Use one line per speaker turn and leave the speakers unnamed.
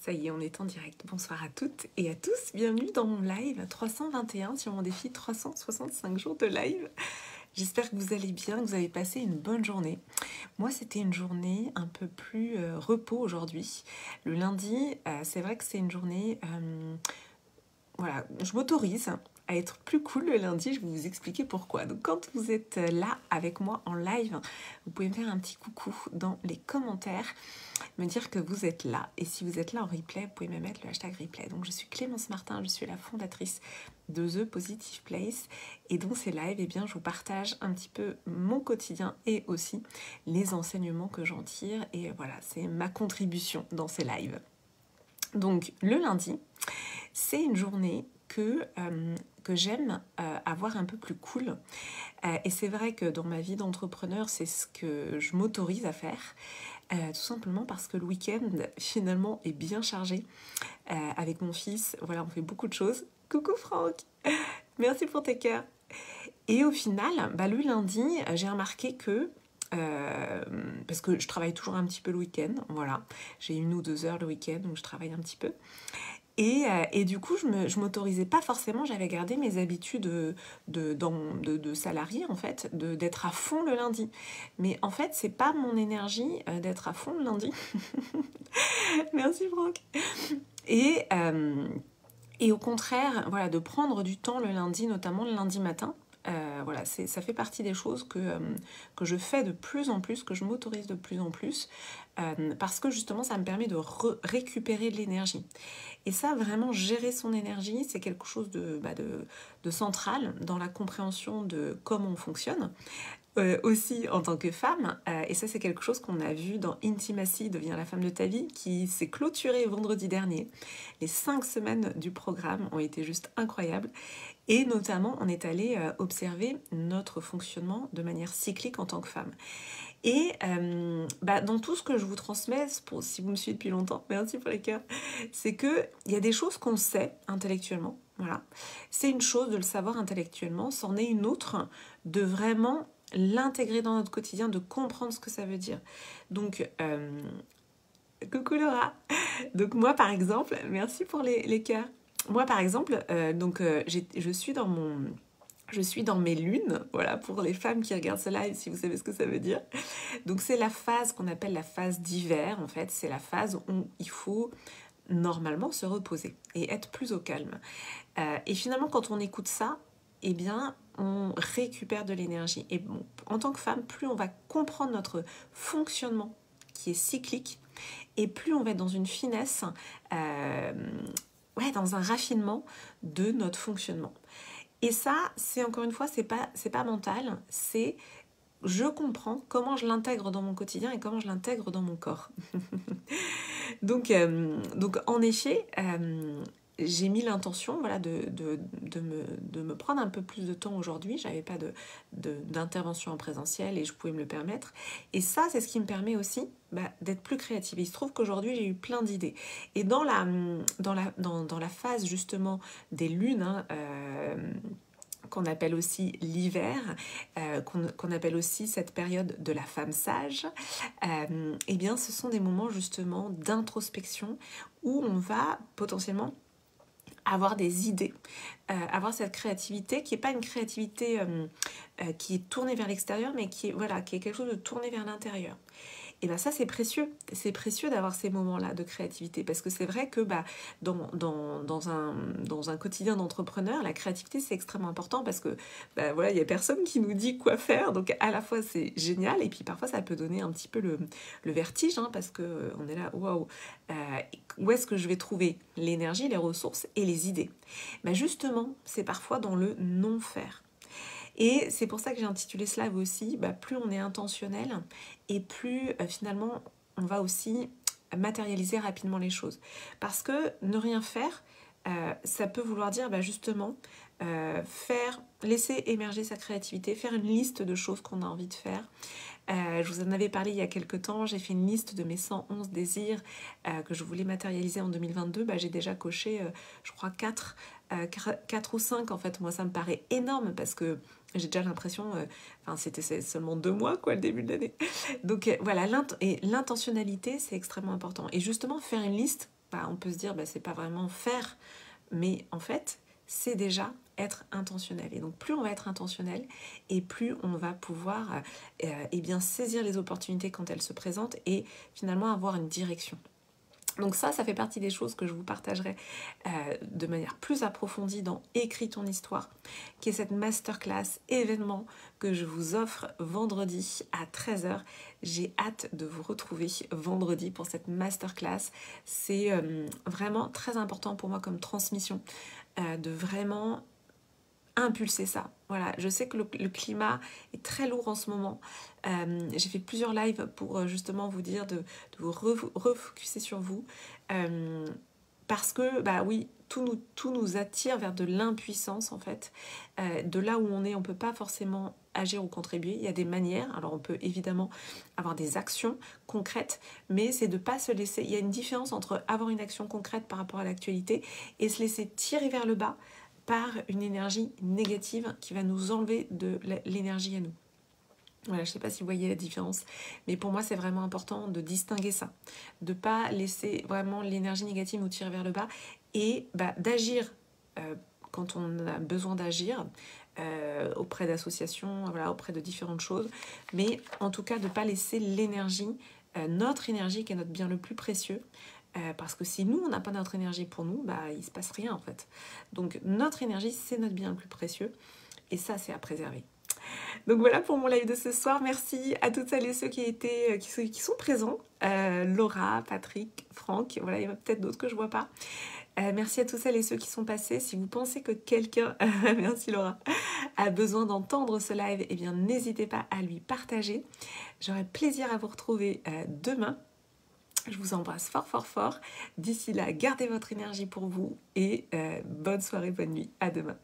Ça y est, on est en direct. Bonsoir à toutes et à tous. Bienvenue dans mon live 321 sur mon défi 365 jours de live. J'espère que vous allez bien, que vous avez passé une bonne journée. Moi, c'était une journée un peu plus repos aujourd'hui. Le lundi, c'est vrai que c'est une journée... voilà, je m'autorise à être plus cool le lundi, je vais vous expliquer pourquoi. Donc quand vous êtes là avec moi en live, vous pouvez me faire un petit coucou dans les commentaires, me dire que vous êtes là. Et si vous êtes là en replay, vous pouvez me mettre le hashtag replay. Donc je suis Clémence Martin, je suis la fondatrice de The Positive Place. Et dans ces lives, eh bien, je vous partage un petit peu mon quotidien et aussi les enseignements que j'en tire. Et voilà, c'est ma contribution dans ces lives. Donc le lundi, c'est une journée que j'aime avoir un peu plus cool. Et c'est vrai que dans ma vie d'entrepreneur, c'est ce que je m'autorise à faire. Tout simplement parce que le week-end, finalement, est bien chargé. Avec mon fils, voilà, on fait beaucoup de choses. Coucou Franck, merci pour tes cœurs. Et au final, le lundi, j'ai remarqué que parce que je travaille toujours un petit peu le week-end, voilà. J'ai 1 ou 2 heures le week-end, donc je travaille un petit peu. Et du coup, je m'autorisais pas forcément, j'avais gardé mes habitudes de salarié, en fait, d'être à fond le lundi. Mais en fait, c'est pas mon énergie d'être à fond le lundi. Merci Franck. Et au contraire, voilà, de prendre du temps le lundi, notamment le lundi matin. Voilà, ça fait partie des choses que je fais de plus en plus, que je m'autorise de plus en plus, parce que justement, ça me permet de récupérer de l'énergie. Et ça, vraiment, gérer son énergie, c'est quelque chose de central dans la compréhension de comment on fonctionne. Aussi en tant que femme, et ça c'est quelque chose qu'on a vu dans Intimacy devient la femme de ta vie, qui s'est clôturé vendredi dernier. Les 5 semaines du programme ont été juste incroyables, et notamment on est allé observer notre fonctionnement de manière cyclique en tant que femme. Et dans tout ce que je vous transmets, si vous me suivez depuis longtemps, merci pour les cœurs, c'est qu'il y a des choses qu'on sait intellectuellement, voilà. C'est une chose de le savoir intellectuellement, c'en est une autre de vraiment l'intégrer dans notre quotidien, de comprendre ce que ça veut dire. Donc, coucou Laura. Donc moi par exemple, merci pour les cœurs. Moi par exemple, je suis dans mes lunes, voilà, pour les femmes qui regardent ce live, si vous savez ce que ça veut dire. Donc c'est la phase qu'on appelle la phase d'hiver, en fait. C'est la phase où il faut normalement se reposer et être plus au calme. Et finalement, quand on écoute ça, eh bien, on récupère de l'énergie. Et bon, en tant que femme, plus on va comprendre notre fonctionnement qui est cyclique, et plus on va être dans une finesse, dans un raffinement de notre fonctionnement. Et ça, c'est encore une fois, c'est pas mental, c'est je comprends comment je l'intègre dans mon quotidien et comment je l'intègre dans mon corps. donc en effet, j'ai mis l'intention, voilà, de me prendre un peu plus de temps aujourd'hui. J'avais pas d'intervention en présentiel et je pouvais me le permettre. Et ça, c'est ce qui me permet aussi d'être plus créative. Il se trouve qu'aujourd'hui, j'ai eu plein d'idées. Et dans la phase justement des lunes, qu'on appelle aussi l'hiver, qu'on appelle aussi cette période de la femme sage, eh bien ce sont des moments justement d'introspection où on va potentiellement avoir des idées, avoir cette créativité qui n'est pas une créativité qui est tournée vers l'extérieur, mais qui est quelque chose de tourné vers l'intérieur. Et ça c'est précieux d'avoir ces moments-là de créativité, parce que c'est vrai que dans un quotidien d'entrepreneur, la créativité c'est extrêmement important, parce que il y a personne qui nous dit quoi faire, donc à la fois c'est génial, et puis parfois ça peut donner un petit peu le vertige, parce que on est là, waouh, où est-ce que je vais trouver l'énergie, les ressources et les idées? Justement, c'est parfois dans le non-faire. Et c'est pour ça que j'ai intitulé ce live aussi, plus on est intentionnel et plus finalement on va aussi matérialiser rapidement les choses. Parce que ne rien faire, ça peut vouloir dire justement laisser émerger sa créativité, faire une liste de choses qu'on a envie de faire. Je vous en avais parlé il y a quelques temps, j'ai fait une liste de mes 111 désirs que je voulais matérialiser en 2022. J'ai déjà coché, je crois, 4 ou 5 en fait. Moi, ça me paraît énorme parce que j'ai déjà l'impression, c'était seulement 2 mois, le début de l'année. Donc voilà, et l'intentionnalité, c'est extrêmement important. Et justement, faire une liste, on peut se dire, c'est pas vraiment faire, mais en fait, c'est déjà être intentionnel. Et donc, plus on va être intentionnel, et plus on va pouvoir saisir les opportunités quand elles se présentent, et finalement avoir une direction. Donc ça fait partie des choses que je vous partagerai de manière plus approfondie dans Écris ton histoire, qui est cette masterclass événement que je vous offre vendredi à 13h. J'ai hâte de vous retrouver vendredi pour cette masterclass. C'est vraiment très important pour moi comme transmission de vraiment impulser ça. Voilà, je sais que le climat est très lourd en ce moment. J'ai fait plusieurs lives pour justement vous dire de vous refocuser sur vous. Parce que, oui, tout nous attire vers de l'impuissance, en fait. De là où on est, on ne peut pas forcément agir ou contribuer. Il y a des manières. Alors, on peut évidemment avoir des actions concrètes, mais c'est de ne pas se laisser... Il y a une différence entre avoir une action concrète par rapport à l'actualité et se laisser tirer vers le bas par une énergie négative qui va nous enlever de l'énergie à nous. Voilà, je ne sais pas si vous voyez la différence, mais pour moi, c'est vraiment important de distinguer ça, de ne pas laisser vraiment l'énergie négative nous tirer vers le bas et d'agir quand on a besoin d'agir auprès d'associations, voilà, auprès de différentes choses, mais en tout cas de ne pas laisser l'énergie, notre énergie qui est notre bien le plus précieux, parce que si nous, on n'a pas notre énergie pour nous, il ne se passe rien en fait. Donc notre énergie, c'est notre bien le plus précieux, et ça, c'est à préserver. Donc voilà pour mon live de ce soir. Merci à toutes celles et ceux qui sont présents. Laura, Patrick, Franck, voilà, il y en a peut-être d'autres que je ne vois pas. Merci à tous celles et ceux qui sont passés. Si vous pensez que quelqu'un, merci Laura, a besoin d'entendre ce live, eh bien n'hésitez pas à lui partager. J'aurai plaisir à vous retrouver demain. Je vous embrasse fort, fort, fort. D'ici là, gardez votre énergie pour vous et bonne soirée, bonne nuit. À demain.